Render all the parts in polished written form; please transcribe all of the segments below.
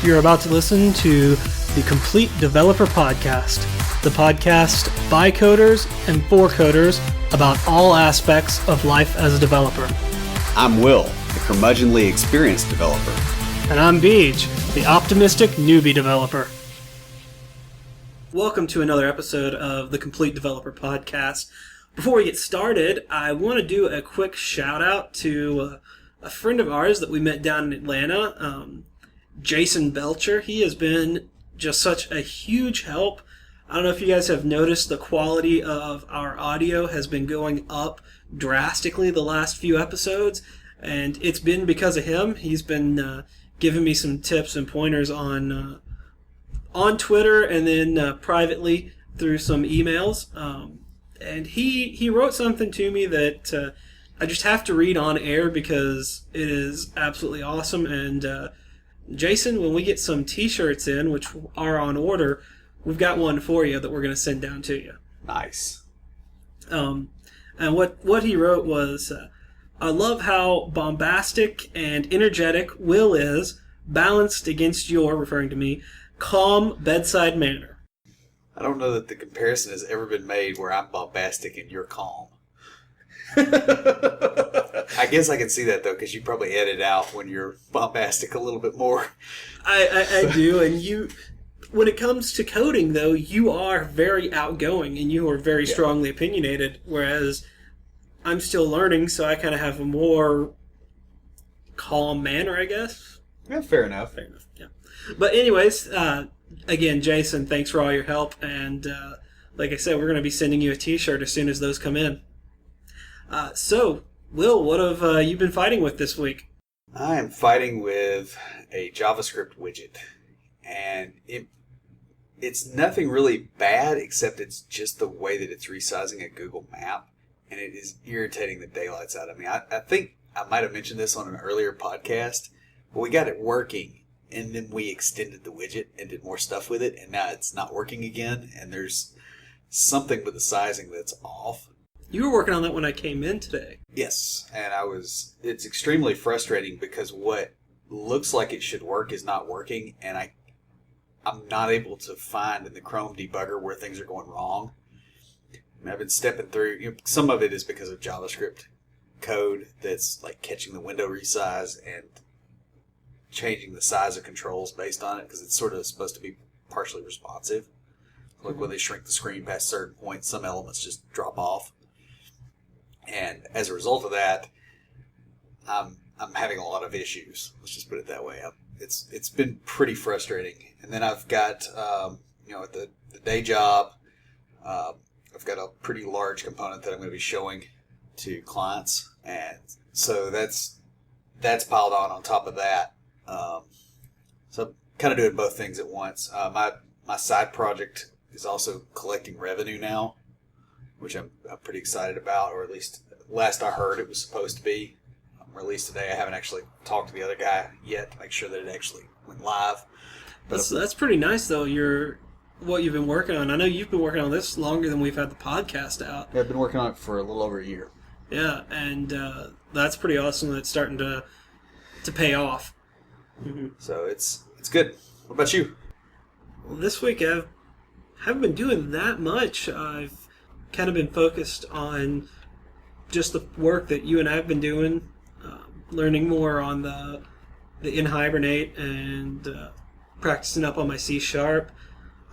You're about to listen to the Complete Developer Podcast, the podcast by coders and for coders about all aspects of life as a developer. I'm Will, the curmudgeonly experienced developer. And I'm Beej, the optimistic newbie developer. Welcome to another episode of the Complete Developer Podcast. Before we get started, I want to do a quick shout out to a friend of ours that we met down in Atlanta, Jason Belcher. He has been just such a huge help. I don't know if you guys have noticed the quality of our audio has been going up drastically the last few episodes, and it's been because of him. He's been giving me some tips and pointers on Twitter and then privately through some emails. And he wrote something to me that I just have to read on air because it is absolutely awesome. And Jason, when we get some t-shirts in, which are on order, we've got one for you that we're going to send down to you. Nice. And what he wrote was, I love how bombastic and energetic Will is, balanced against your, referring to me, calm bedside manner. I don't know that the comparison has ever been made where I'm bombastic and you're calm. I guess I can see that, though, because you probably edit out when you're bombastic a little bit more. I do, and you, when it comes to coding, though, you are very outgoing and you are very strongly opinionated, whereas I'm still learning, so I kind of have a more calm manner, I guess. Yeah, fair enough. Yeah. But anyways, again, Jason, thanks for all your help, and like I said, we're going to be sending you a t-shirt as soon as those come in. So, Will, what have you been fighting with this week? I am fighting with a JavaScript widget, and it's nothing really bad, except it's just the way that it's resizing a Google map, and it is irritating the daylights out of me. I think I might have mentioned this on an earlier podcast, but we got it working, and then we extended the widget and did more stuff with it, and now it's not working again, and there's something with the sizing that's off. You were working on that when I came in today. Yes, and it's extremely frustrating because what looks like it should work is not working, and I'm not able to find in the Chrome debugger where things are going wrong. And I've been stepping through, some of it is because of JavaScript code that's like catching the window resize and changing the size of controls based on it, because it's sort of supposed to be partially responsive. Like when they shrink the screen past certain points, some elements just drop off. And as a result of that, I'm having a lot of issues. Let's just put it that way. It's been pretty frustrating. And then I've got, at the day job, I've got a pretty large component that I'm going to be showing to clients. And so that's piled on top of that. So I'm kind of doing both things at once. My side project is also collecting revenue now, which I'm pretty excited about, or at least last I heard it was supposed to be released today. I haven't actually talked to the other guy yet to make sure that it actually went live. But that's pretty nice, though, what you've been working on. I know you've been working on this longer than we've had the podcast out. Yeah, I've been working on it for a little over a year. Yeah, and that's pretty awesome that it's starting to pay off. Mm-hmm. So it's good. What about you? Well, this week I haven't been doing that much. I've kind of been focused on just the work that you and I have been doing, learning more on the in Hibernate and practicing up on my C#.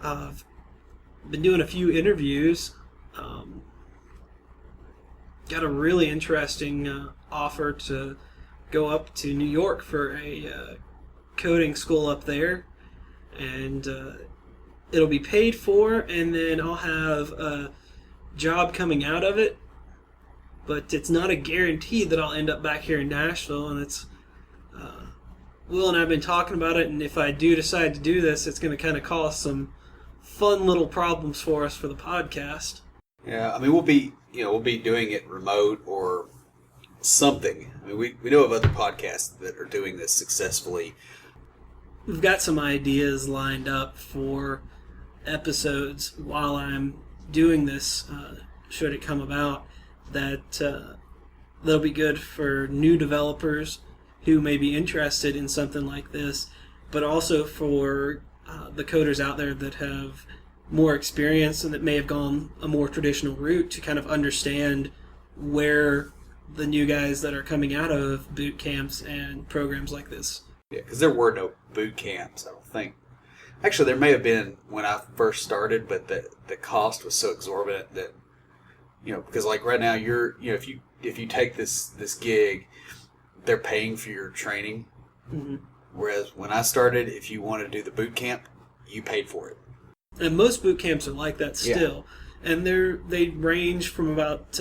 I've been doing a few interviews. Got a really interesting offer to go up to New York for a coding school up there, and it'll be paid for, and then I'll have a job coming out of it, but it's not a guarantee that I'll end up back here in Nashville. And it's Will and I have been talking about it, and if I do decide to do this, it's going to kind of cause some fun little problems for us for the podcast. Yeah, I mean, we'll be doing it remote or something. I mean, we know of other podcasts that are doing this successfully. We've got some ideas lined up for episodes while I'm doing this, should it come about, that'll be good for new developers who may be interested in something like this, but also for the coders out there that have more experience and that may have gone a more traditional route to kind of understand where the new guys that are coming out of boot camps and programs like this. Yeah, because there were no boot camps, I don't think. Actually, there may have been when I first started, but the cost was so exorbitant that, because like right now if you take this gig, they're paying for your training. Mm-hmm. Whereas when I started, if you wanted to do the boot camp, you paid for it. And most boot camps are like that still. Yeah. And they range from about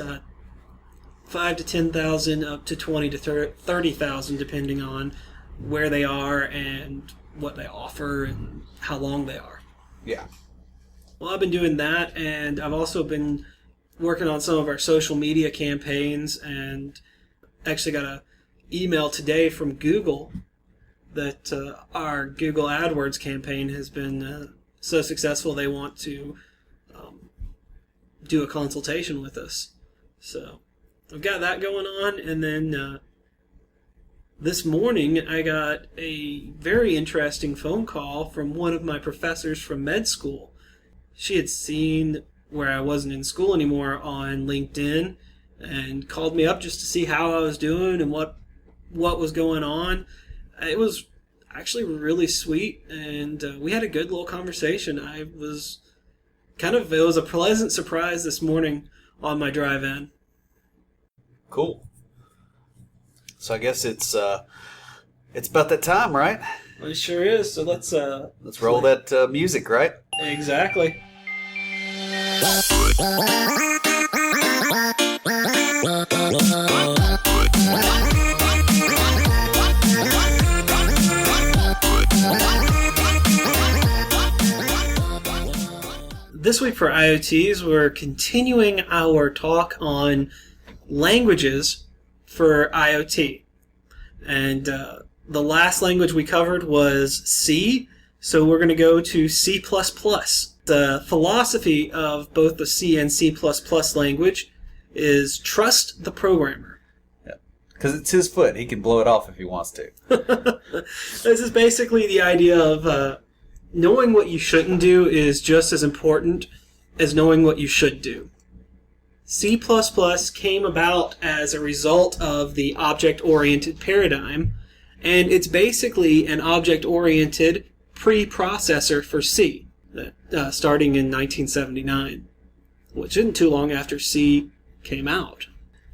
5 to 10,000 up to 20 to 30,000 depending on where they are and what they offer and how long they are. Yeah. Well, I've been doing that, and I've also been working on some of our social media campaigns, and actually got an email today from Google that our Google AdWords campaign has been so successful they want to do a consultation with us. So I've got that going on, and then this morning I got a very interesting phone call from one of my professors from med school. She had seen where I wasn't in school anymore on LinkedIn and called me up just to see how I was doing and what was going on. It was actually really sweet, and we had a good little conversation. It was a pleasant surprise this morning on my drive in. Cool. So I guess it's about that time, right? It sure is. So let's roll that music, right? Exactly. This week for IoTs, we're continuing our talk on languages for IoT. And the last language we covered was C, so we're going to go to C++. The philosophy of both the C and C++ language is trust the programmer. Because it's his foot. He can blow it off if he wants to. This is basically the idea of knowing what you shouldn't do is just as important as knowing what you should do. C++ came about as a result of the object-oriented paradigm, and it's basically an object-oriented preprocessor for C, starting in 1979, which isn't too long after C came out.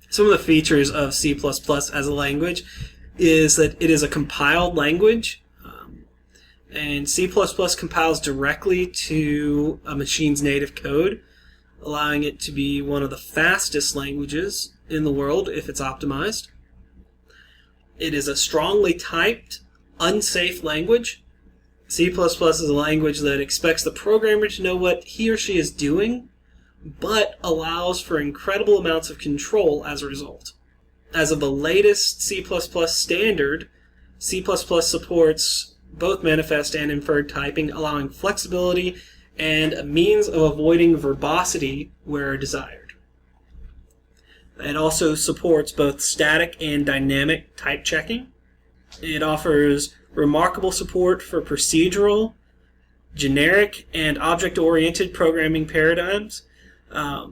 Some of the features of C++ as a language is that it is a compiled language, and C++ compiles directly to a machine's native code, allowing it to be one of the fastest languages in the world if it's optimized. It is a strongly typed, unsafe language. C++ is a language that expects the programmer to know what he or she is doing, but allows for incredible amounts of control as a result. As of the latest C++ standard, C++ supports both manifest and inferred typing, allowing flexibility and a means of avoiding verbosity where desired. It also supports both static and dynamic type checking. It offers remarkable support for procedural, generic, and object-oriented programming paradigms,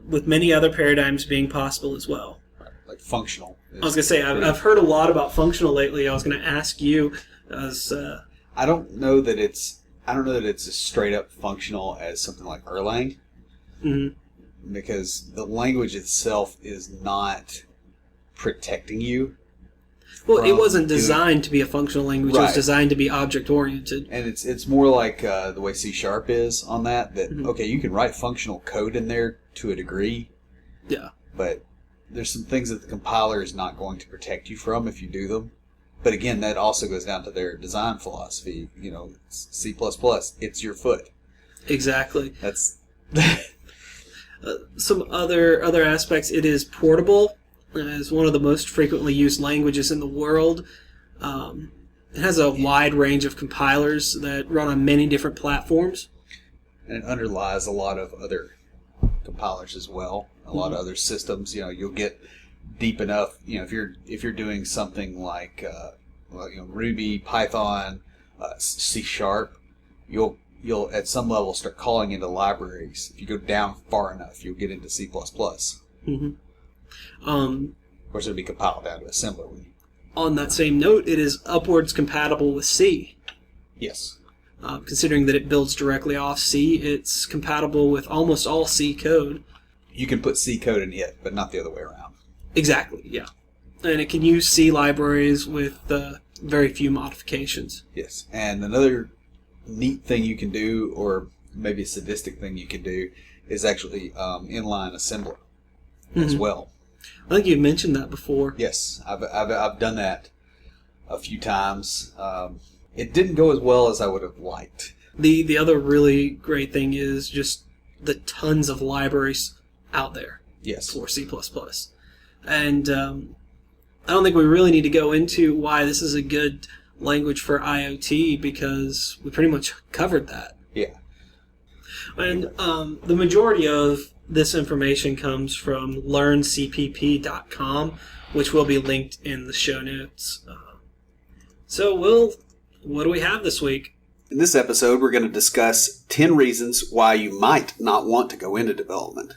with many other paradigms being possible as well. Like functional. I was going to say, I've heard a lot about functional lately. I was going to ask you, I don't know that it's as straight up functional as something like Erlang, because the language itself is not protecting you. Well, it wasn't designed to be a functional language. Right. It was designed to be object-oriented. And it's more like the way C# is on that, okay, you can write functional code in there to a degree. Yeah. But there's some things that the compiler is not going to protect you from if you do them. But again, that also goes down to their design philosophy. C++, it's your foot. Exactly. That's some other aspects. It is portable. It is one of the most frequently used languages in the world. It has a wide range of compilers that run on many different platforms. And it underlies a lot of other compilers as well. A lot of other systems. You'll get deep enough. If you're doing something like Ruby, Python, C sharp, you'll at some level start calling into libraries. If you go down far enough, you'll get into C++. Mm-hmm. Of course, it'll be compiled down to assembler. On that same note, it is upwards compatible with C. Yes. Considering that it builds directly off C, it's compatible with almost all C code. You can put C code in it, but not the other way around. Exactly, yeah. And it can use C libraries with very few modifications. Yes. And another neat thing you can do, or maybe a sadistic thing you can do, is actually inline assembler as well. I think you've mentioned that before. Yes, I've done that a few times. It didn't go as well as I would have liked. The other really great thing is just the tons of libraries out there. Yes. For C++. And I don't think we really need to go into why this is a good language for IoT, because we pretty much covered that. Yeah. And the majority of this information comes from learncpp.com, which will be linked in the show notes. So, what do we have this week? In this episode, we're going to discuss 10 reasons why you might not want to go into development.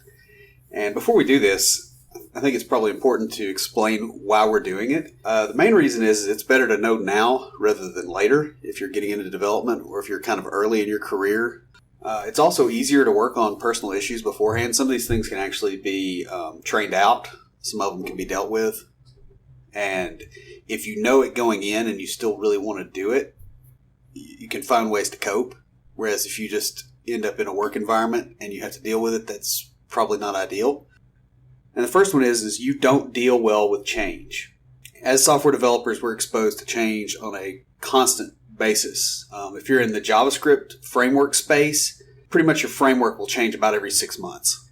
And before we do this, I think it's probably important to explain why we're doing it. The main reason is it's better to know now rather than later if you're getting into development or if you're kind of early in your career. It's also easier to work on personal issues beforehand. Some of these things can actually be trained out. Some of them can be dealt with. And if you know it going in and you still really want to do it, you can find ways to cope. Whereas if you just end up in a work environment and you have to deal with it, that's probably not ideal. And the first one is you don't deal well with change. As software developers, we're exposed to change on a constant basis. If you're in the JavaScript framework space, pretty much your framework will change about every 6 months.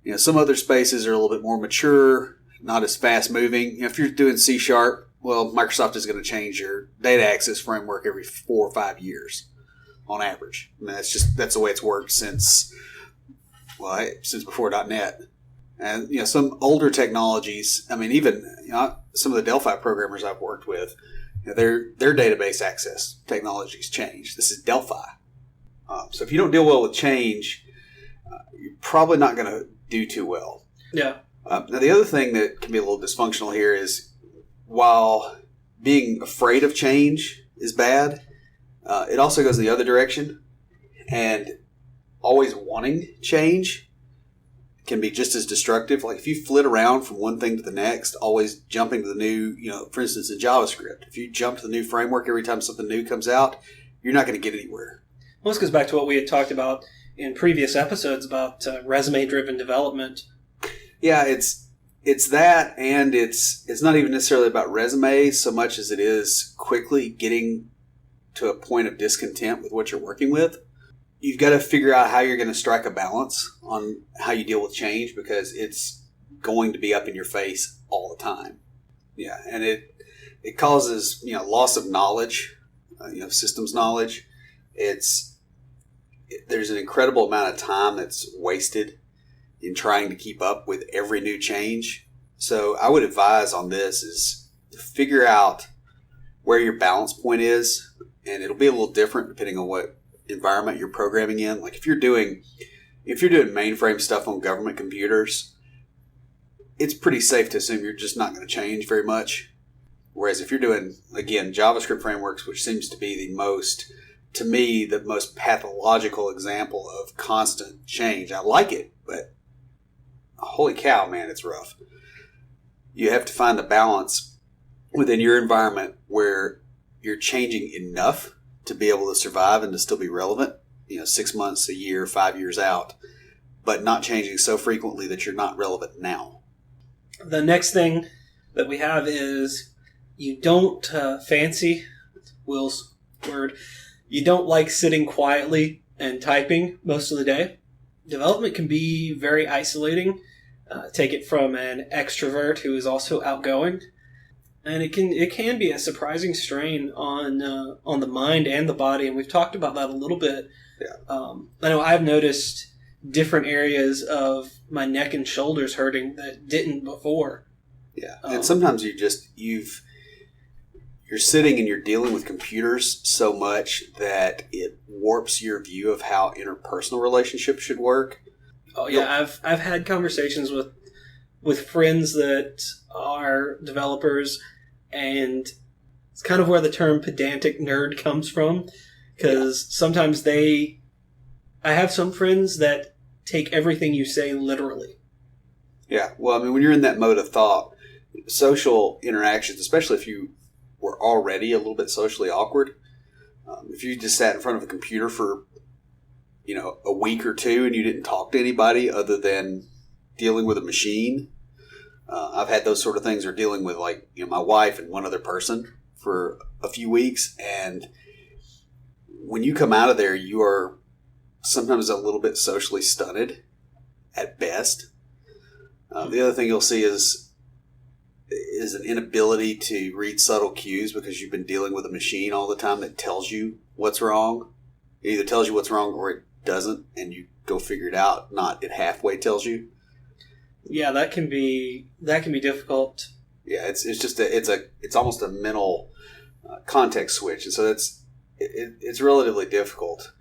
You know, some other spaces are a little bit more mature, not as fast moving. You know, if you're doing C Sharp, well, Microsoft is going to change your data access framework every 4 or 5 years on average. I mean, that's the way it's worked since before .NET. And, you know, some older technologies, I mean, even, you know, some of the Delphi programmers I've worked with, you know, their database access technologies change. This is Delphi. So if you don't deal well with change, you're probably not going to do too well. Yeah. Now, the other thing that can be a little dysfunctional here is while being afraid of change is bad, it also goes the other direction. And always wanting change can be just as destructive. Like if you flit around from one thing to the next, always jumping to the new, you know, for instance, in JavaScript, if you jump to the new framework every time something new comes out, you're not going to get anywhere. Well, this goes back to what we had talked about in previous episodes about resume-driven development. Yeah, it's that, and it's not even necessarily about resumes so much as it is quickly getting to a point of discontent with what you're working with. You've got to figure out how you're going to strike a balance on how you deal with change, because it's going to be up in your face all the time. Yeah, and it causes, you know, loss of knowledge, systems knowledge. There's an incredible amount of time that's wasted in trying to keep up with every new change. So I would advise on this is to figure out where your balance point is, and it'll be a little different depending on what environment you're programming in. Like if you're doing mainframe stuff on government computers, it's pretty safe to assume you're just not going to change very much. Whereas if you're doing, again, JavaScript frameworks, which seems to be the most pathological example of constant change. I like it, but holy cow, man, it's rough. You have to find the balance within your environment where you're changing enough to be able to survive and to still be relevant, 6 months, a year, 5 years out, but not changing so frequently that you're not relevant now. The next thing that we have is you don't fancy Will's word. You don't like sitting quietly and typing most of the day. Development can be very isolating. Take it from an extrovert who is also outgoing. And it can be a surprising strain on the mind and the body, and we've talked about that a little bit. Yeah. I know I've noticed different areas of my neck and shoulders hurting that didn't before. Yeah, and sometimes you're you're sitting and you're dealing with computers so much that it warps your view of how interpersonal relationships should work. Oh yeah, I've had conversations with friends that are developers, and it's kind of where the term pedantic nerd comes from, because sometimes I have some friends that take everything you say literally. Yeah, well, I mean, when you're in that mode of thought, social interactions, especially if you were already a little bit socially awkward, if you just sat in front of a computer for, a week or two and you didn't talk to anybody other than dealing with a machine, I've had those sort of things, or dealing with my wife and one other person for a few weeks, and when you come out of there, you are sometimes a little bit socially stunted at best. The other thing you'll see is an inability to read subtle cues because you've been dealing with a machine all the time that tells you what's wrong. It either tells you what's wrong or it doesn't, and you go figure it out, not it halfway tells you. Yeah, that can be difficult. Yeah, it's almost a mental context switch, and so it's relatively difficult.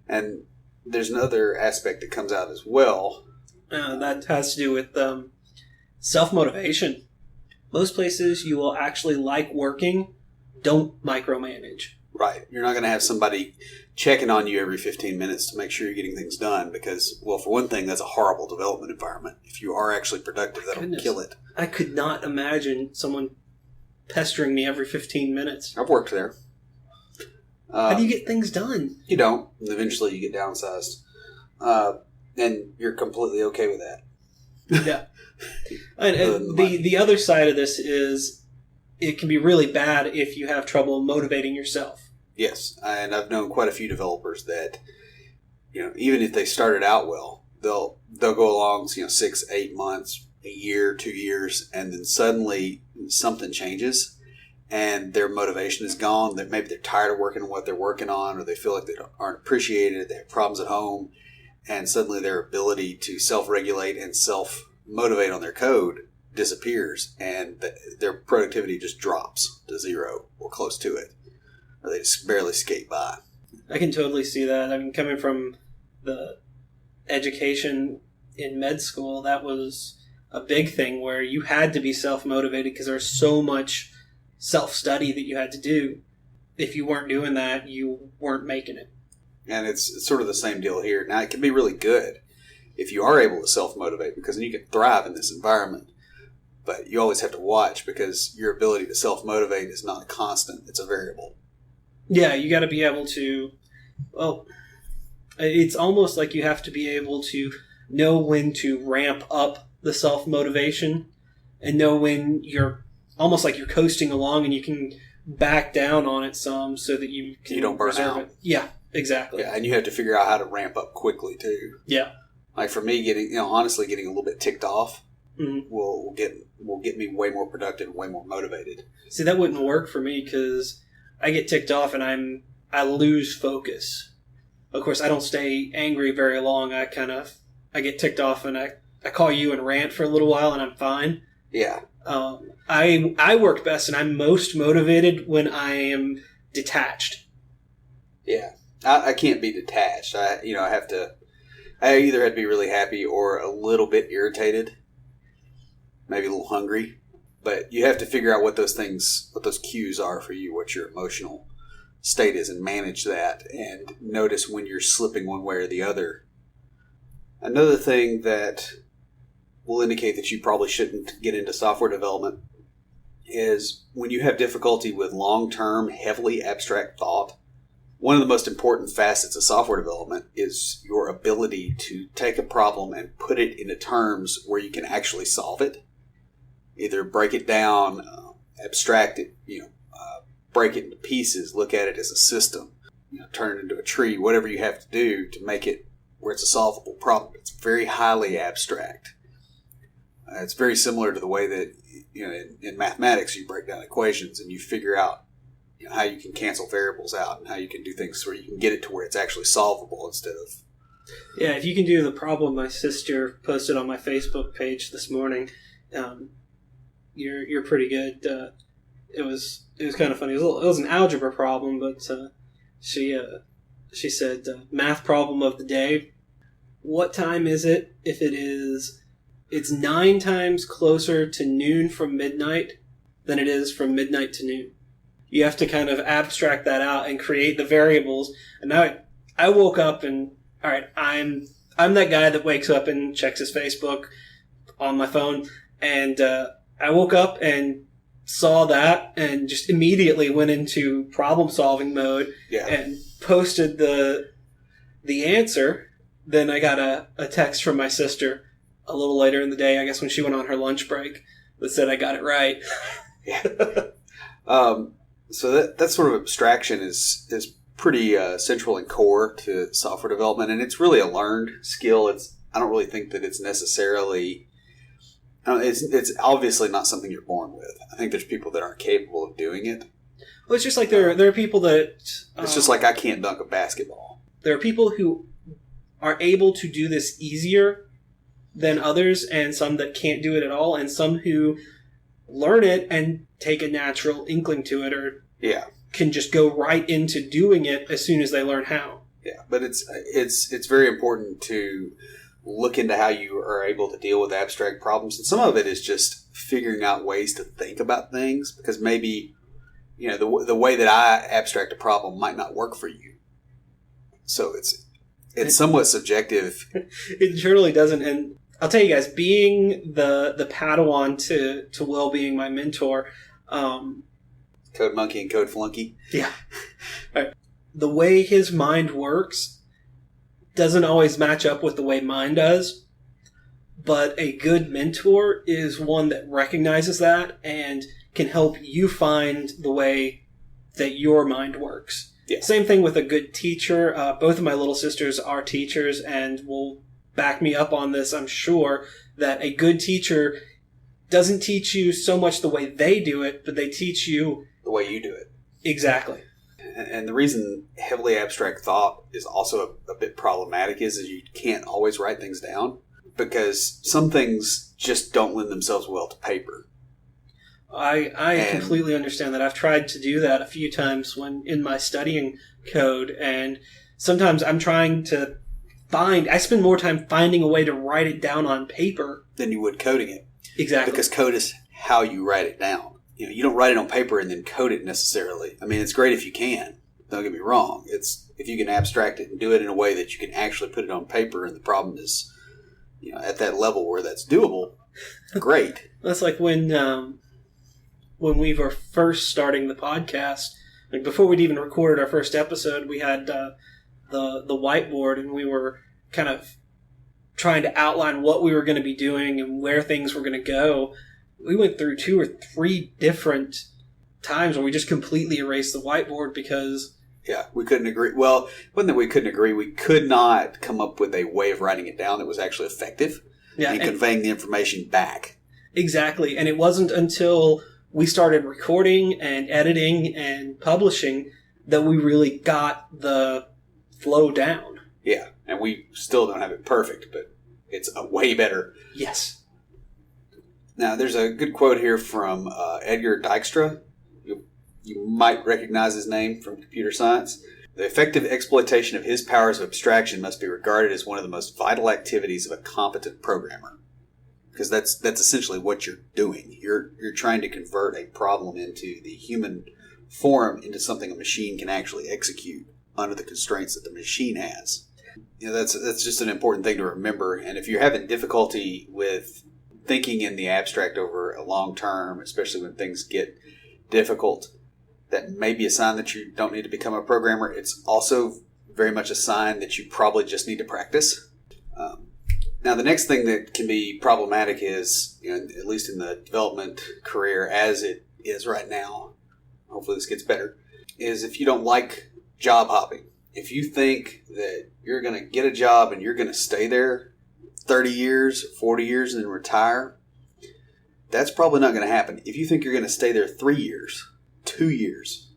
And there's another aspect that comes out as well. That has to do with self-motivation. Most places you will actually like working don't micromanage. Right. You're not going to have somebody checking on you every 15 minutes to make sure you're getting things done because, well, for one thing, that's a horrible development environment. If you are actually productive, that'll kill it. I could not imagine someone pestering me every 15 minutes. I've worked there. How do you get things done? You don't. And eventually you get downsized. And you're completely okay with that. Yeah. And the other side of this is it can be really bad if you have trouble motivating yourself. Yes. And I've known quite a few developers that, even if they started out well, they'll go along, 6, 8 months, a year, 2 years, and then suddenly something changes and their motivation is gone. That maybe they're tired of working on what they're working on, or they feel like they aren't appreciated, they have problems at home, and suddenly their ability to self-regulate and self-motivate on their code disappears, and their productivity just drops to zero or close to it, or they just barely skate by. I can totally see that. I mean, coming from the education in med school, that was a big thing where you had to be self-motivated because there was so much self-study that you had to do. If you weren't doing that, you weren't making it. And it's sort of the same deal here. Now, it can be really good if you are able to self-motivate, because then you can thrive in this environment. But you always have to watch, because your ability to self-motivate is not a constant. It's a variable. Yeah, you got to be able to, well, it's almost like you have to be able to know when to ramp up the self-motivation and know when you're almost like you're coasting along and you can back down on it some so that you don't burn out. It. Yeah. Exactly. Yeah, and you have to figure out how to ramp up quickly too. Yeah. Like for me, honestly, getting a little bit ticked off mm-hmm. will get me way more productive and way more motivated. See, that wouldn't work for me because I get ticked off and I lose focus. Of course, I don't stay angry very long. I get ticked off and I call you and rant for a little while and I'm fine. Yeah. I work best and I'm most motivated when I am detached. Yeah. I can't be detached. I either have to be really happy or a little bit irritated, maybe a little hungry, but you have to figure out what those cues are for you, what your emotional state is, and manage that and notice when you're slipping one way or the other. Another thing that will indicate that you probably shouldn't get into software development is when you have difficulty with long-term, heavily abstract thought. One of the most important facets of software development is your ability to take a problem and put it into terms where you can actually solve it. Either break it down, abstract it, break it into pieces, look at it as a system, turn it into a tree, whatever you have to do to make it where it's a solvable problem. It's very highly abstract. It's very similar to the way that in mathematics you break down equations and you figure out how you can cancel variables out and how you can do things where you can get it to where it's actually solvable instead of... Yeah, if you can do the problem my sister posted on my Facebook page this morning, you're pretty good. it was kind of funny. It was an algebra problem, but she said, math problem of the day. What time is it if it's 9 times closer to noon from midnight than it is from midnight to noon? You have to kind of abstract that out and create the variables. And now I woke up and, all right, I'm that guy that wakes up and checks his Facebook on my phone. And I woke up and saw that and just immediately went into problem-solving mode and posted the answer. Then I got a text from my sister a little later in the day, I guess when she went on her lunch break, that said I got it right. So that sort of abstraction is pretty central and core to software development, and it's really a learned skill. I don't really think that it's necessarily. It's obviously not something you're born with. I think there's people that aren't capable of doing it. Well, it's just like there are people that. It's just like I can't dunk a basketball. There are people who are able to do this easier than others, and some that can't do it at all, and some who learn it and take a natural inkling to it, or can just go right into doing it as soon as they learn how. Yeah, but it's very important to look into how you are able to deal with abstract problems, and some of it is just figuring out ways to think about things, because maybe the way that I abstract a problem might not work for you. So it's somewhat subjective. It generally doesn't, and I'll tell you guys, being the Padawan to Will being my mentor, Code Monkey and Code Flunky. Yeah. Right. The way his mind works doesn't always match up with the way mine does, but a good mentor is one that recognizes that and can help you find the way that your mind works. Yeah. Same thing with a good teacher. Both of my little sisters are teachers and will back me up on this, I'm sure, that a good teacher doesn't teach you so much the way they do it, but they teach you the way you do it. Exactly. And the reason heavily abstract thought is also a bit problematic is you can't always write things down, because some things just don't lend themselves well to paper. I completely understand that. I've tried to do that a few times when in my studying code, and sometimes I'm trying to I spend more time finding a way to write it down on paper than you would coding it. Exactly. Because code is how you write it down. You don't write it on paper and then code it necessarily. I mean, it's great if you can. Don't get me wrong. It's if you can abstract it and do it in a way that you can actually put it on paper, and the problem is, at that level where that's doable, great. That's like when we were first starting the podcast, like before we'd even recorded our first episode, we had the whiteboard, and we were kind of trying to outline what we were going to be doing and where things were going to go. We went through 2 or 3 different times where we just completely erased the whiteboard because... Yeah, we couldn't agree. Well, it wasn't that we couldn't agree. We could not come up with a way of writing it down that was actually effective and conveying the information back. Exactly. And it wasn't until we started recording and editing and publishing that we really got the flow down. Yeah, and we still don't have it perfect, but it's a way better. Yes. Now, there's a good quote here from Edgar Dijkstra. You might recognize his name from computer science. The effective exploitation of his powers of abstraction must be regarded as one of the most vital activities of a competent programmer. Because that's essentially what you're doing. You're trying to convert a problem into the human form into something a machine can actually execute under the constraints that the machine has. That's just an important thing to remember. And if you're having difficulty with thinking in the abstract over a long term, especially when things get difficult, that may be a sign that you don't need to become a programmer. It's also very much a sign that you probably just need to practice. Now, the next thing that can be problematic is, at least in the development career as it is right now, hopefully this gets better, is if you don't like job hopping. If you think that you're going to get a job and you're going to stay there 30 years, 40 years, and then retire, that's probably not going to happen. If you think you're going to stay there 3 years, 2 years,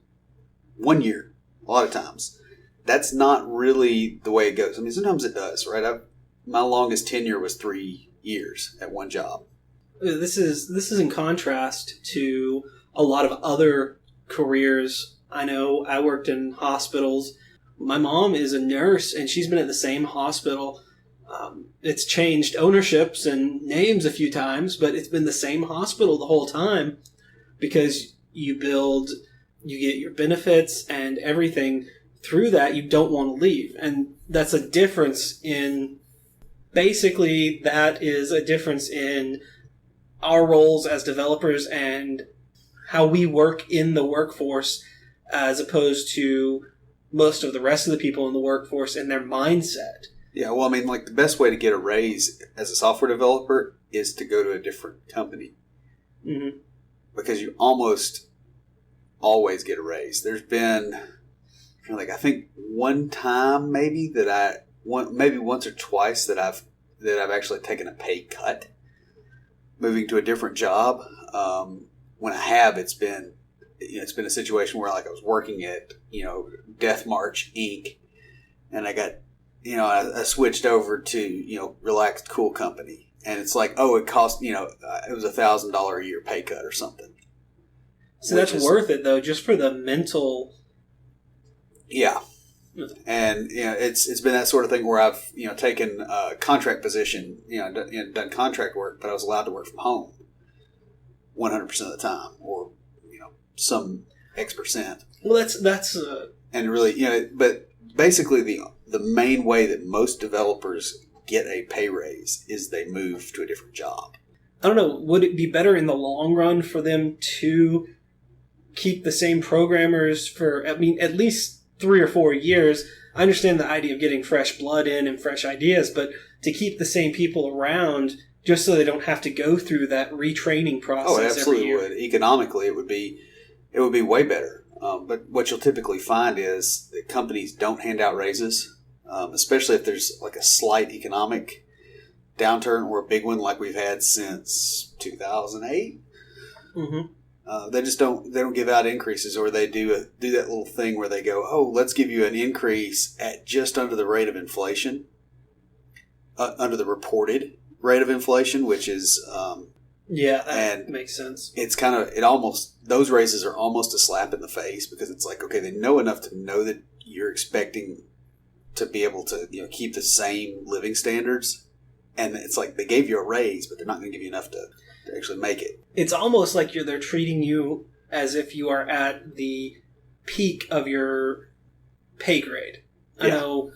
1 year, a lot of times, that's not really the way it goes. I mean, sometimes it does, right? My longest tenure was 3 years at one job. This is in contrast to a lot of other careers. I know I worked in hospitals. My mom is a nurse, and she's been at the same hospital. It's changed ownerships and names a few times, but it's been the same hospital the whole time because you get your benefits and everything through that. You don't want to leave. And that's a difference in, basically, that is a difference in our roles as developers and how we work in the workforce as opposed to most of the rest of the people in the workforce and their mindset. Yeah, well, I mean, like the best way to get a raise as a software developer is to go to a different company. Mm-hmm. Because you almost always get a raise. There's been, I think one time maybe maybe once or twice that I've actually taken a pay cut moving to a different job. When I have, it's been a situation where like I was working at, Death March Inc. and I got, I switched over to, Relaxed Cool Company. And it's like, oh, it cost, it was $1,000 a year pay cut or something. So that's worth it, though, just for the mental. Yeah. And, it's been that sort of thing where I've, taken a contract position, done contract work, but I was allowed to work from home 100% of the time or, some X percent. Well, that's and really, but basically the main way that most developers get a pay raise is they move to a different job. I don't know. Would it be better in the long run for them to keep the same programmers for, at least 3 or 4 years? I understand the idea of getting fresh blood in and fresh ideas, but to keep the same people around just so they don't have to go through that retraining process. Oh, it absolutely every year. would. Economically, it would be way better. But what you'll typically find is that companies don't hand out raises, especially if there's like a slight economic downturn or a big one like we've had since 2008. Mm-hmm. They don't give out increases, or they do that little thing where they go, oh, let's give you an increase at just under the rate of inflation, under the reported rate of inflation, which is that makes sense. It's those raises are almost a slap in the face because it's like, okay, they know enough to know that you're expecting to be able to keep the same living standards, and it's like they gave you a raise, but they're not going to give you enough to actually make it. It's almost like they're treating you as if you are at the peak of your pay grade. I know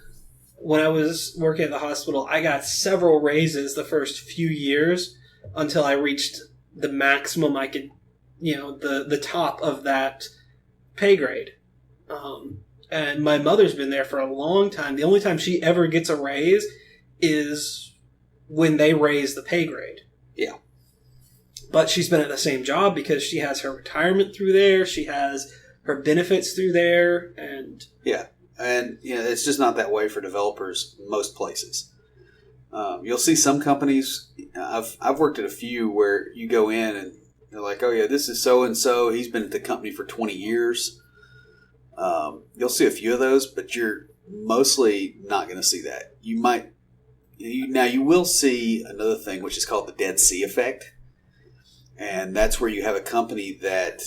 when I was working at the hospital, I got several raises the first few years until I reached the maximum I could, the top of that pay grade. And my mother's been there for a long time. The only time she ever gets a raise is when they raise the pay grade. Yeah. But she's been at the same job because she has her retirement through there. She has her benefits through there. And yeah. And it's just not that way for developers most places. You'll see some companies, I've worked at a few where you go in and they're like, oh yeah, this is so-and-so. He's been at the company for 20 years. You'll see a few of those, but you're mostly not going to see that. You will see another thing, which is called the Dead Sea effect. And that's where you have a company that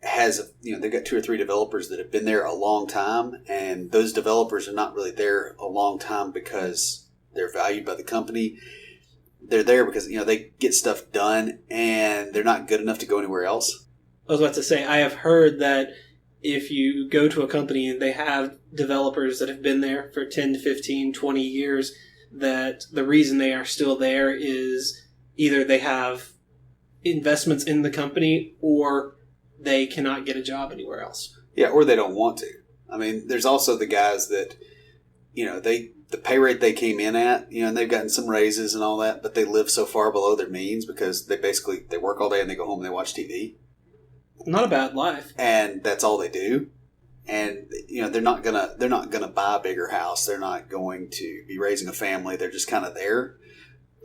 has, they've got 2 or 3 developers that have been there a long time, and those developers are not really there a long time because they're valued by the company. They're there because, they get stuff done and they're not good enough to go anywhere else. I was about to say, I have heard that if you go to a company and they have developers that have been there for 10 to 15, 20 years, that the reason they are still there is either they have investments in the company or they cannot get a job anywhere else. Yeah, or they don't want to. I mean, there's also the guys that, the pay rate they came in at, and they've gotten some raises and all that, but they live so far below their means because they work all day and they go home and they watch TV. Not a bad life. And that's all they do. And they're not gonna buy a bigger house. They're not going to be raising a family. They're just kind of there.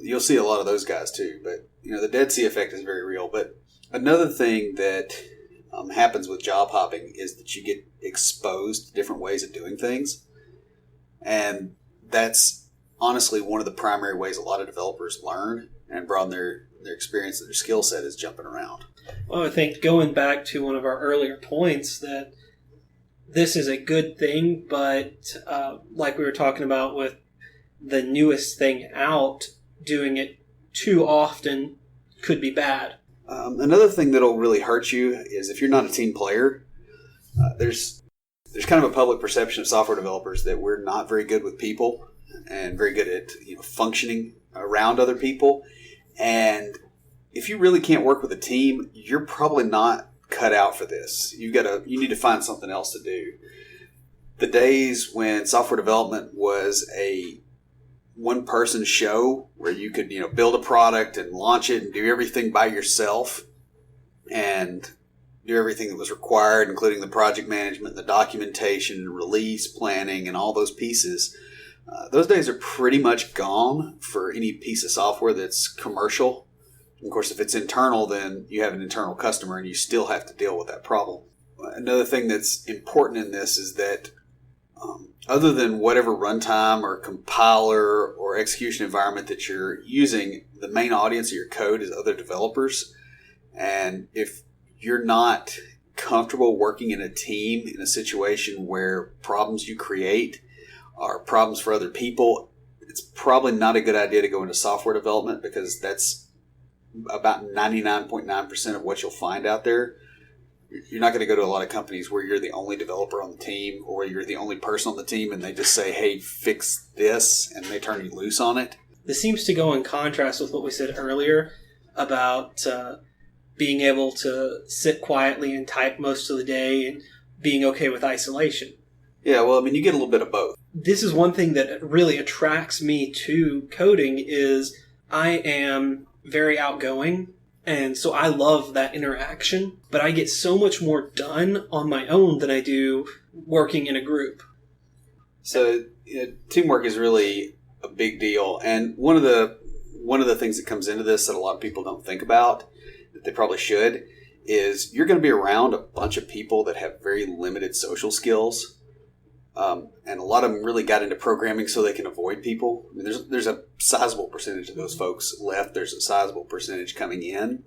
You'll see a lot of those guys too. But the Dead Sea effect is very real. But another thing that happens with job hopping is that you get exposed to different ways of doing things, and that's honestly one of the primary ways a lot of developers learn and broaden their experience and their skill set is jumping around. Well, I think going back to one of our earlier points that this is a good thing, but like we were talking about with the newest thing out, doing it too often could be bad. Another thing that'll really hurt you is if you're not a team player. There's kind of a public perception of software developers that we're not very good with people and very good at functioning around other people. And if you really can't work with a team, you're probably not cut out for this. You need to find something else to do. The days when software development was a one-person show where you could build a product and launch it and do everything by yourself and do everything that was required, including the project management, the documentation, release planning, and all those pieces. Those days are pretty much gone for any piece of software that's commercial. Of course, if it's internal, then you have an internal customer and you still have to deal with that problem. Another thing that's important in this is that other than whatever runtime or compiler or execution environment that you're using, the main audience of your code is other developers. And if you're not comfortable working in a team in a situation where problems you create are problems for other people, it's probably not a good idea to go into software development, because that's about 99.9% of what you'll find out there. You're not going to go to a lot of companies where you're the only developer on the team or you're the only person on the team and they just say, hey, fix this, and they turn you loose on it. This seems to go in contrast with what we said earlier about being able to sit quietly and type most of the day and being okay with isolation. Yeah, well, you get a little bit of both. This is one thing that really attracts me to coding is I am very outgoing, and so I love that interaction, but I get so much more done on my own than I do working in a group. So teamwork is really a big deal, and one of the things that comes into this that a lot of people don't think about, that they probably should, is you're going to be around a bunch of people that have very limited social skills. And a lot of them really got into programming so they can avoid people. There's a sizable percentage of those folks left. There's a sizable percentage coming in.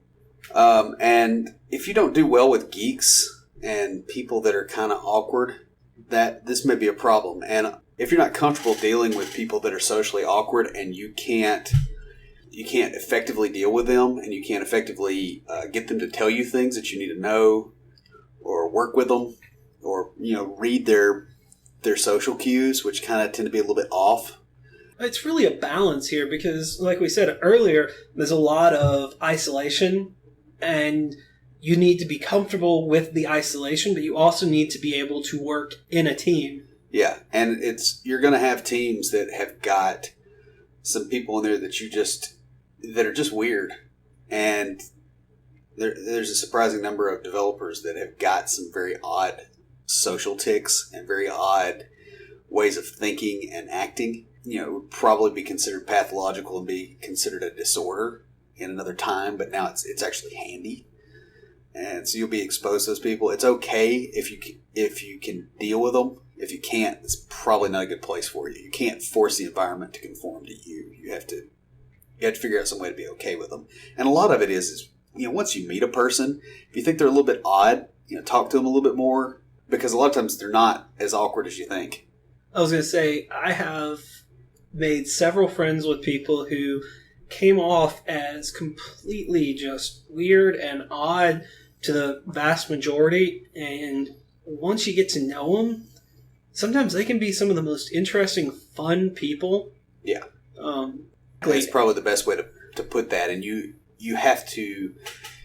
And if you don't do well with geeks and people that are kind of awkward, that this may be a problem. And if you're not comfortable dealing with people that are socially awkward and you can't effectively deal with them and you can't effectively get them to tell you things that you need to know or work with them or read their social cues, which kind of tend to be a little bit off. It's really a balance here because, like we said earlier, there's a lot of isolation, and you need to be comfortable with the isolation, but you also need to be able to work in a team. Yeah, and you're going to have teams that have got some people in there that are just weird, and there's a surprising number of developers that have got some very odd social tics and very odd ways of thinking and acting. It would probably be considered pathological and be considered a disorder in another time, but now it's actually handy. And so you'll be exposed to those people. It's okay if you can deal with them. If you can't, it's probably not a good place for you. You can't force the environment to conform to you. You have to figure out some way to be okay with them. And a lot of it is once you meet a person, if you think they're a little bit odd, talk to them a little bit more. Because a lot of times they're not as awkward as you think. I was going to say, I have made several friends with people who came off as completely just weird and odd to the vast majority. And once you get to know them, sometimes they can be some of the most interesting, fun people. Yeah. That's probably the best way to put that. And you have to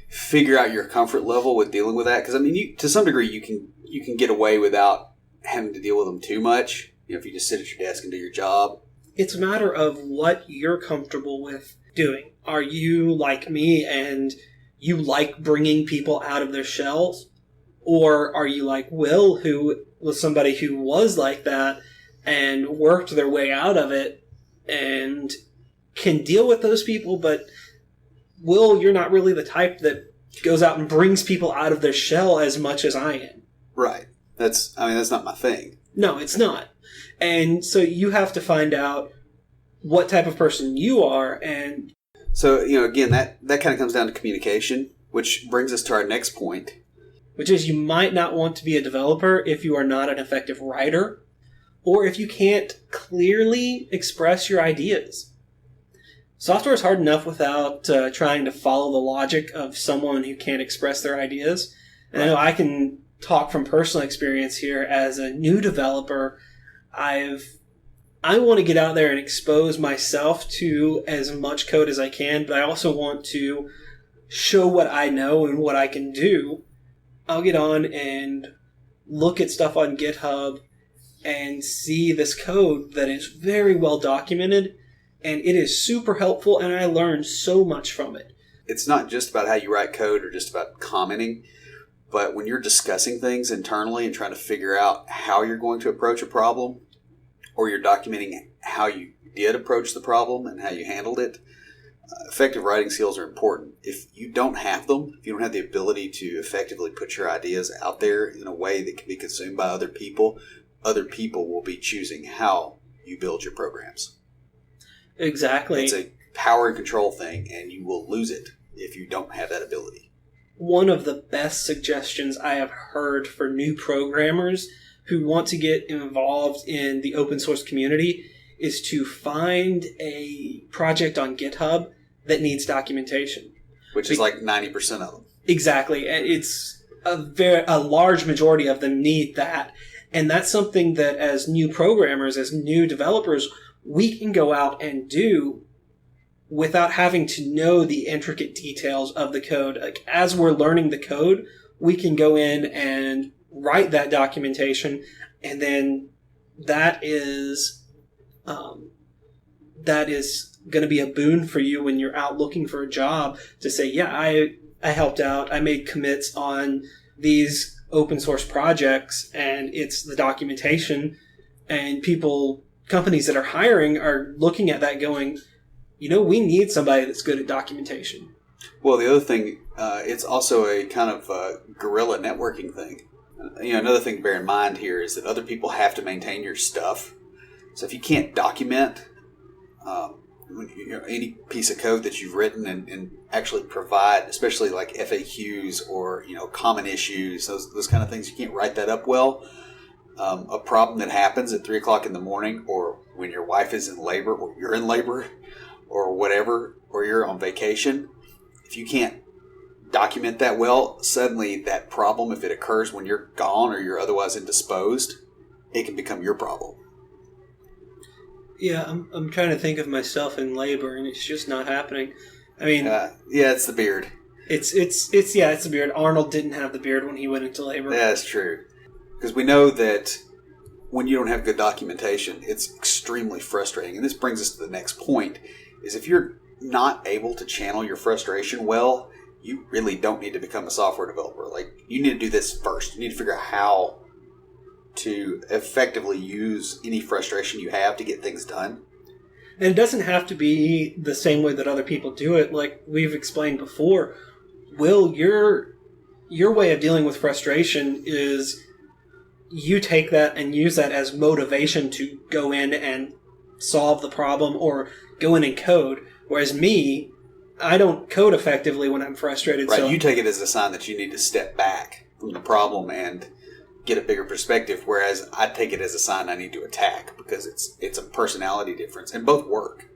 figure out your comfort level with dealing with that. Because, to some degree, you can get away without having to deal with them too much. If you just sit at your desk and do your job. It's a matter of what you're comfortable with doing. Are you like me and you like bringing people out of their shells? Or are you like Will, who was somebody who was like that and worked their way out of it and can deal with those people, but Will, you're not really the type that goes out and brings people out of their shell as much as I am. Right. That's not my thing. No, it's not. And so you have to find out what type of person you are, and So, again, that kind of comes down to communication, which brings us to our next point. Which is, you might not want to be a developer if you are not an effective writer, or if you can't clearly express your ideas. Software is hard enough without trying to follow the logic of someone who can't express their ideas. And I know I can talk from personal experience here. As a new developer, I want to get out there and expose myself to as much code as I can, but I also want to show what I know and what I can do. I'll get on and look at stuff on GitHub and see this code that is very well documented, and it is super helpful, and I learned so much from it. It's not just about how you write code or just about commenting, but when you're discussing things internally and trying to figure out how you're going to approach a problem, or you're documenting how you did approach the problem and how you handled it, effective writing skills are important. If you don't have them, if you don't have the ability to effectively put your ideas out there in a way that can be consumed by other people will be choosing how you build your programs. Exactly. It's a power and control thing, and you will lose it if you don't have that ability. One of the best suggestions I have heard for new programmers who want to get involved in the open source community is to find a project on GitHub that needs documentation. Which is like 90% of them. Exactly. And it's a large majority of them need that. And that's something that as new programmers, as new developers, we can go out and do without having to know the intricate details of the code. Like, as we're learning the code, we can go in and write that documentation, and then that is going to be a boon for you when you're out looking for a job to say, yeah, I helped out. I made commits on these open source projects, and it's the documentation, and companies that are hiring are looking at that going, we need somebody that's good at documentation. Well, the other thing, it's also a kind of guerrilla networking thing. Another thing to bear in mind here is that other people have to maintain your stuff. So if you can't document any piece of code that you've written and actually provide, especially like FAQs or common issues, those kind of things, you can't write that up well. A problem that happens at 3 o'clock in the morning, or when your wife is in labor, or you're in labor, or whatever, or you're on vacation, if you can't document that well, suddenly that problem, if it occurs when you're gone or you're otherwise indisposed, it can become your problem. Yeah, I'm trying to think of myself in labor, and it's just not happening. I mean, it's the beard. It's the beard. Arnold didn't have the beard when he went into labor. Yeah, that's true. Because we know that when you don't have good documentation, it's extremely frustrating. And this brings us to the next point, is if you're not able to channel your frustration well, you really don't need to become a software developer. Like, you need to do this first. You need to figure out how to effectively use any frustration you have to get things done. And it doesn't have to be the same way that other people do it. Like we've explained before, Will, your way of dealing with frustration is you take that and use that as motivation to go in and solve the problem or go in and code. Whereas me, I don't code effectively when I'm frustrated. Right, so you take it as a sign that you need to step back from the problem and get a bigger perspective, whereas I take it as a sign I need to attack because it's a personality difference, and both work.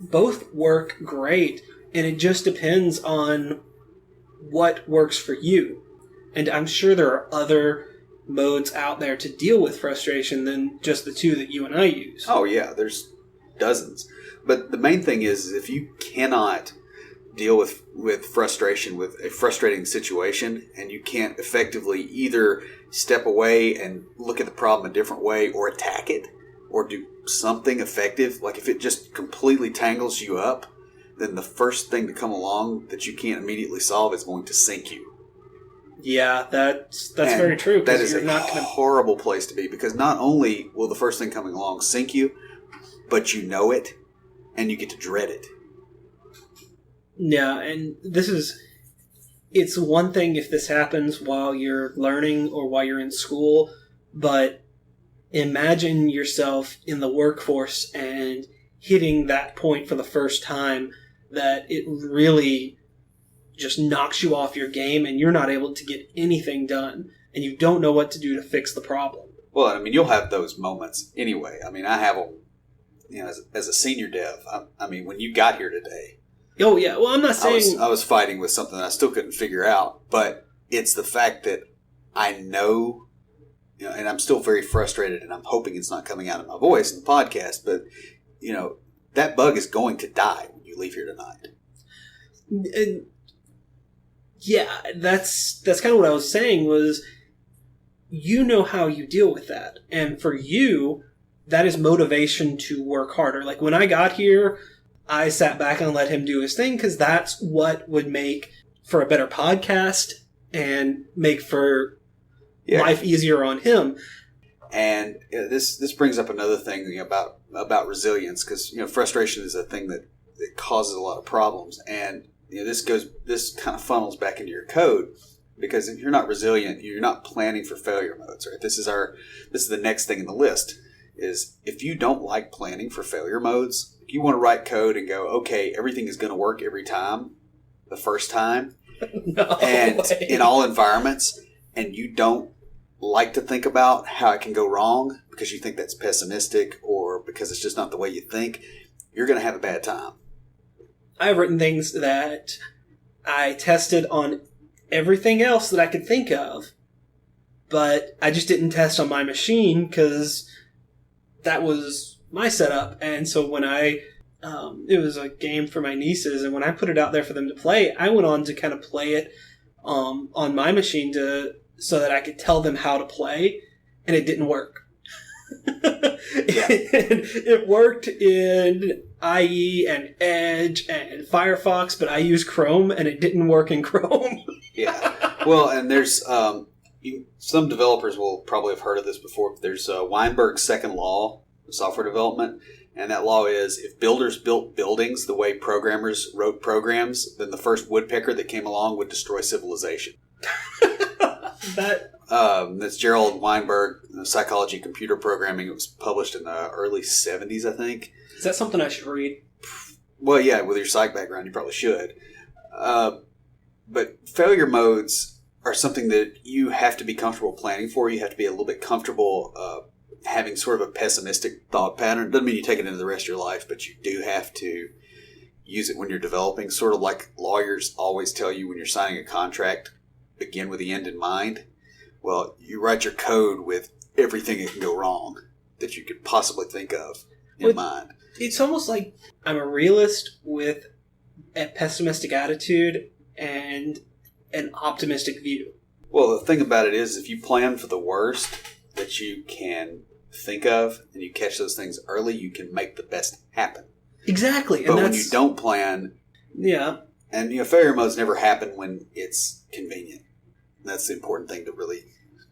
Both work great, and it just depends on what works for you. And I'm sure there are other modes out there to deal with frustration than just the two that you and I use. Oh yeah, there's dozens. But the main thing is if you cannot deal with frustration, with a frustrating situation, and you can't effectively either step away and look at the problem a different way or attack it or do something effective, like if it just completely tangles you up, then the first thing to come along that you can't immediately solve is going to sink you. Yeah, that's very true. That is a horrible place to be, because not only will the first thing coming along sink you, but you know it and you get to dread it. Yeah, and it's one thing if this happens while you're learning or while you're in school, but imagine yourself in the workforce and hitting that point for the first time that it really just knocks you off your game and you're not able to get anything done and you don't know what to do to fix the problem. Well, I mean, you'll have those moments anyway. I mean, I have them, as a senior dev. I mean, when you got here today. Oh, yeah. Well, I'm not saying... I was fighting with something that I still couldn't figure out, but it's the fact that I know, and I'm still very frustrated, and I'm hoping it's not coming out of my voice in the podcast, but, that bug is going to die when you leave here tonight. And yeah, that's kind of what I was saying was, you know how you deal with that. And for you, that is motivation to work harder. Like when I got here, I sat back and let him do his thing because that's what would make for a better podcast and make for life easier on him. And this brings up another thing about resilience, because frustration is a thing that causes a lot of problems, and this kind of funnels back into your code, because if you're not resilient, you're not planning for failure modes. Right? This is the next thing in the list. Is if you don't like planning for failure modes, if you want to write code and go, okay, everything is going to work every time, the first time, in all environments, and you don't like to think about how it can go wrong because you think that's pessimistic or because it's just not the way you think, you're going to have a bad time. I've written things that I tested on everything else that I could think of, but I just didn't test on my machine because that was my setup. And so when it was a game for my nieces, and when I put it out there for them to play, I went on to kind of play it on my machine so that I could tell them how to play, and it didn't work. It worked in IE and Edge and Firefox, but I use Chrome, and it didn't work in Chrome. Yeah. Well, and there's some developers will probably have heard of this before. But there's Weinberg's second law of software development, and that law is if builders built buildings the way programmers wrote programs, then the first woodpecker that came along would destroy civilization. That's Gerald Weinberg, Psychology of Computer Programming. It was published in the early 70s, I think. Is that something I should read? Well, yeah, with your psych background, you probably should. But failure modes are something that you have to be comfortable planning for. You have to be a little bit comfortable having sort of a pessimistic thought pattern. Doesn't mean you take it into the rest of your life, but you do have to use it when you're developing. Sort of like lawyers always tell you when you're signing a contract, begin with the end in mind. Well, you write your code with everything that can go wrong that you could possibly think of in mind. It's almost like I'm a realist with a pessimistic attitude and an optimistic view. Well, the thing about it is if you plan for the worst that you can think of and you catch those things early, you can make the best happen. Exactly. But when you don't plan... Yeah. And, failure modes never happen when it's convenient. That's the important thing to really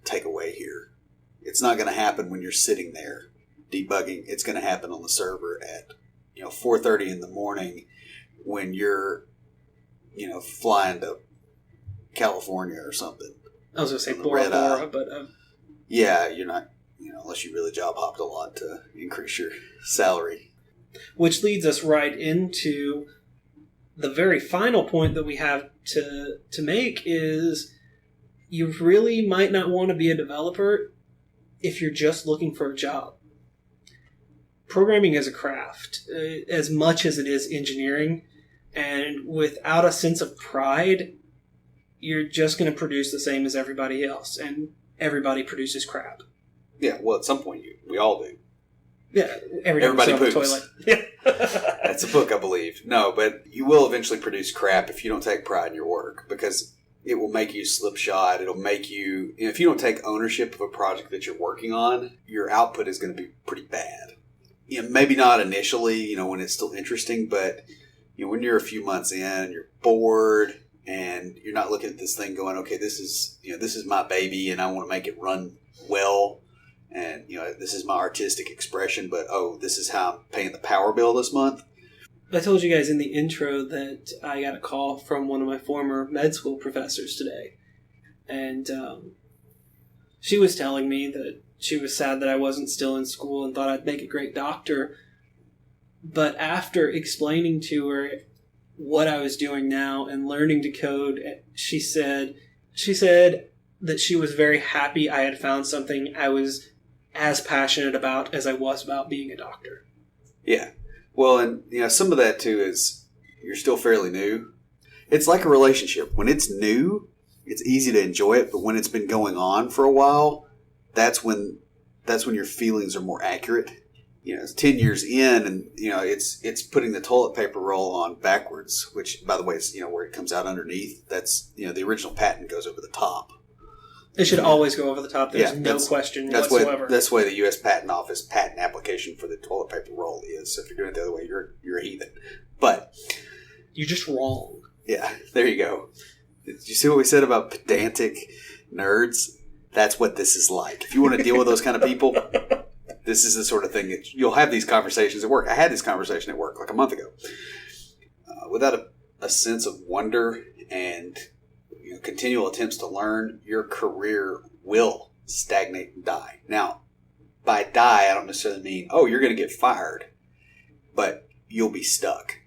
take away here. It's not going to happen when you're sitting there debugging. It's going to happen on the server at 4:30 in the morning when you're flying to California or something. I was going to say Bora Bora, but yeah, you're not unless you really job hopped a lot to increase your salary. Which leads us right into the very final point that we have to make is you really might not want to be a developer if you're just looking for a job. Programming is a craft, as much as it is engineering, and without a sense of pride, you're just going to produce the same as everybody else, and everybody produces crap. Yeah, well, at some point, we all do. Yeah, everybody poops. Toilet. Yeah. That's a book, I believe. No, but you will eventually produce crap if you don't take pride in your work, because it will make you slipshod. It'll make you, if you don't take ownership of a project that you're working on, your output is going to be pretty bad. Maybe not initially, when it's still interesting, but when you're a few months in, you're bored, and you're not looking at this thing going, okay, this is my baby, and I want to make it run well, and this is my artistic expression, but this is how I'm paying the power bill this month. I told you guys in the intro that I got a call from one of my former med school professors today. And she was telling me that she was sad that I wasn't still in school and thought I'd make a great doctor. But after explaining to her what I was doing now and learning to code, she said that she was very happy I had found something I was as passionate about as I was about being a doctor. Yeah. Well, and some of that too is you're still fairly new. It's like a relationship. When it's new, it's easy to enjoy it, but when it's been going on for a while, that's when your feelings are more accurate. It's 10 years in, and it's putting the toilet paper roll on backwards, which, by the way, is where it comes out underneath. That's the original patent goes over the top. It should always go over the top. There's no question whatsoever. That's the way the U.S. Patent Office patent application for the toilet paper roll is. So if you're doing it the other way, you're a heathen. But you're just wrong. Yeah, there you go. Did you see what we said about pedantic nerds? That's what this is like. If you want to deal with those kind of people, this is the sort of thing that you'll have these conversations at work. I had this conversation at work like a month ago. Without a sense of wonder and continual attempts to learn, your career will stagnate and die. Now, by die, I don't necessarily mean, you're going to get fired, but you'll be stuck.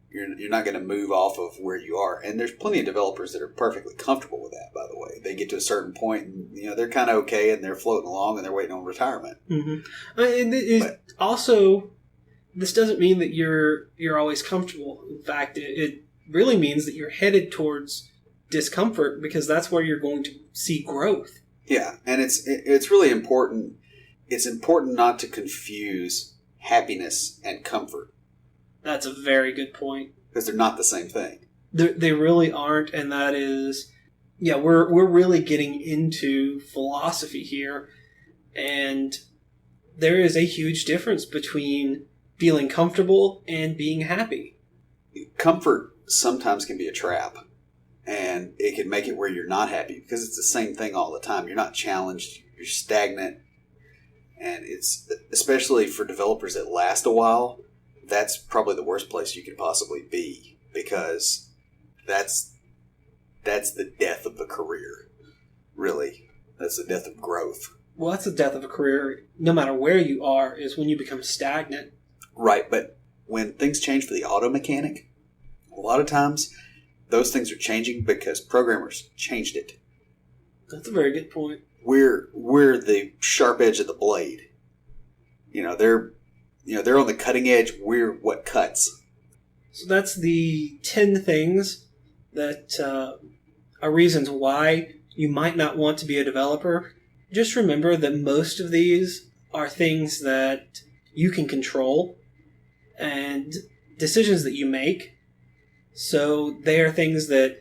You're not going to move off of where you are. And there's plenty of developers that are perfectly comfortable with that, by the way. They get to a certain point and, they're kind of okay and they're floating along and they're waiting on retirement. Mm-hmm. And also, this doesn't mean that you're always comfortable. In fact, it really means that you're headed towards discomfort because that's where you're going to see growth. Yeah, and it's really important. It's important not to confuse happiness and comfort. That's a very good point. Because they're not the same thing. They really aren't, and that is, we're really getting into philosophy here, and there is a huge difference between feeling comfortable and being happy. Comfort sometimes can be a trap, and it can make it where you're not happy because it's the same thing all the time. You're not challenged, you're stagnant, and it's, especially for developers that last a while, that's probably the worst place you could possibly be because that's the death of the career, really. That's the death of growth. Well, that's the death of a career, no matter where you are, is when you become stagnant. Right, but when things change for the auto mechanic, a lot of times those things are changing because programmers changed it. That's a very good point. We're the sharp edge of the blade. They're on the cutting edge. We're what cuts. So that's the 10 things that are reasons why you might not want to be a developer. Just remember that most of these are things that you can control and decisions that you make. So they are things that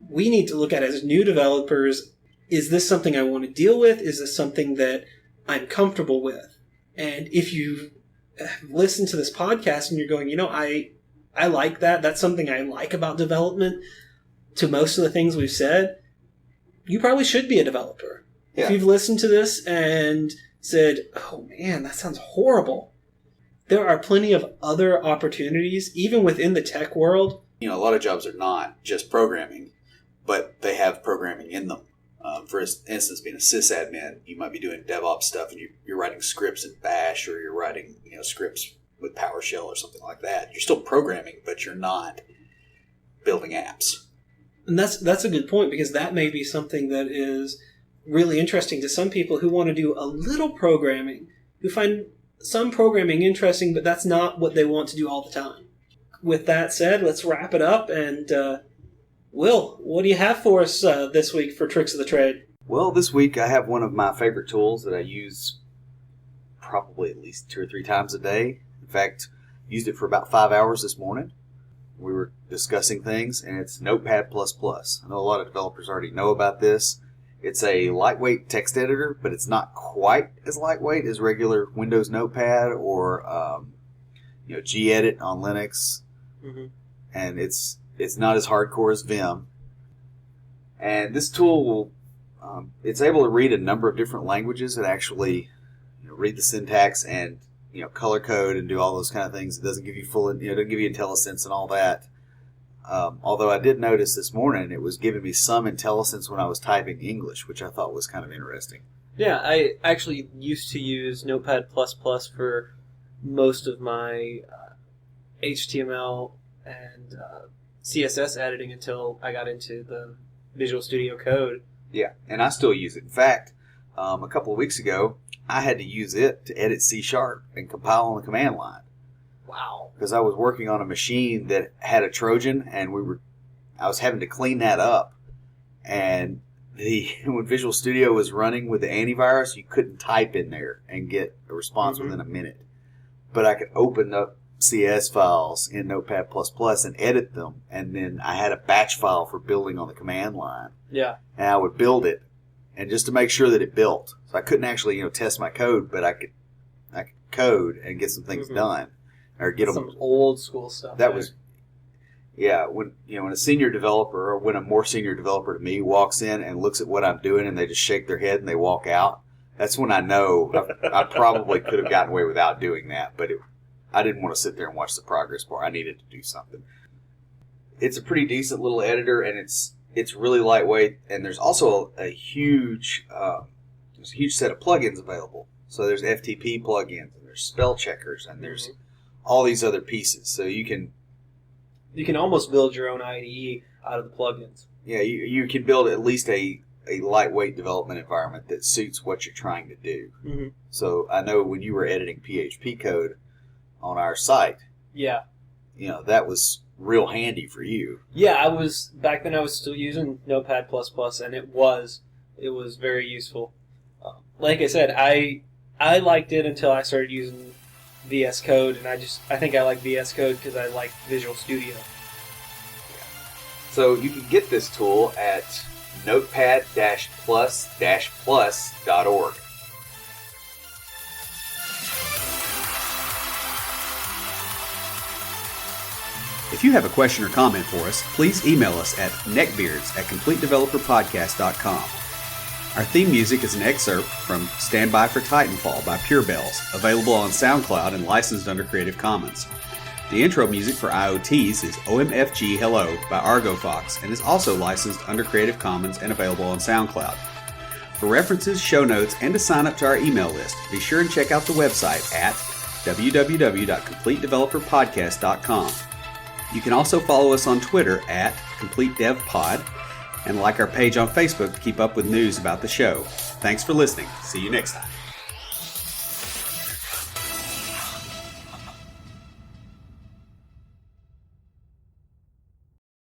we need to look at as new developers. Is this something I want to deal with? Is this something that I'm comfortable with? And if you listen to this podcast and you're going, I like that. That's something I like about development. To most of the things we've said, you probably should be a developer. Yeah. If you've listened to this and said, oh man, that sounds horrible. There are plenty of other opportunities, even within the tech world. A lot of jobs are not just programming, but they have programming in them. For instance, being a sysadmin, you might be doing DevOps stuff and you're writing scripts in Bash or you're writing scripts with PowerShell or something like that. You're still programming, but you're not building apps. And that's a good point because that may be something that is really interesting to some people who want to do a little programming, who find some programming interesting, but that's not what they want to do all the time. With that said, let's wrap it up and... Will, what do you have for us this week for Tricks of the Trade? Well, this week I have one of my favorite tools that I use probably at least 2 or 3 times a day. In fact, used it for about 5 hours this morning. We were discussing things, and it's Notepad++. I know a lot of developers already know about this. It's a lightweight text editor, but it's not quite as lightweight as regular Windows Notepad or gedit on Linux. Mm-hmm. And it's not as hardcore as Vim. And this tool will, it's able to read a number of different languages and actually read the syntax and, color code and do all those kind of things. It doesn't give you doesn't give you IntelliSense and all that. Although I did notice this morning it was giving me some IntelliSense when I was typing English, which I thought was kind of interesting. Yeah, I actually used to use Notepad++ for most of my HTML and CSS editing until I got into the Visual Studio Code. Yeah, and I still use it. In fact, a couple of weeks ago, I had to use it to edit C# and compile on the command line. Wow. Because I was working on a machine that had a Trojan, and I was having to clean that up. And when Visual Studio was running with the antivirus, you couldn't type in there and get a response within a minute. But I could open up CS files in Notepad++ and edit them, and then I had a batch file for building on the command line. Yeah. And I would build it, and just to make sure that it built. So I couldn't actually, test my code, but I could code and get some things done, or get some them. old school stuff. That was, when a senior developer, or when a more senior developer to me walks in and looks at what I'm doing, and they just shake their head and they walk out. That's when I know I probably could have gotten away without doing that, but I didn't want to sit there and watch the progress bar. I needed to do something. It's a pretty decent little editor, and it's really lightweight. And there's also a huge set of plugins available. So there's FTP plugins, and there's spell checkers, and there's all these other pieces. So you can almost build your own IDE out of the plugins. Yeah, you can build at least a lightweight development environment that suits what you're trying to do. Mm-hmm. So I know when you were editing PHP code on our site, that was real handy for you. Yeah, back then I was still using Notepad++, and it was very useful. Like I said, I liked it until I started using VS Code, and I think I like VS Code because I like Visual Studio. So you can get this tool at notepad-plus-plus.org. If you have a question or comment for us, please email us at neckbeards@completedeveloperpodcast.com. Our theme music is an excerpt from Stand By for Titanfall by Pure Bells, available on SoundCloud and licensed under Creative Commons. The intro music for IoTs is OMFG Hello by Argo Fox and is also licensed under Creative Commons and available on SoundCloud. For references, show notes, and to sign up to our email list, be sure and check out the website at www.completedeveloperpodcast.com. You can also follow us on Twitter at CompleteDevPod and like our page on Facebook to keep up with news about the show. Thanks for listening. See you next time.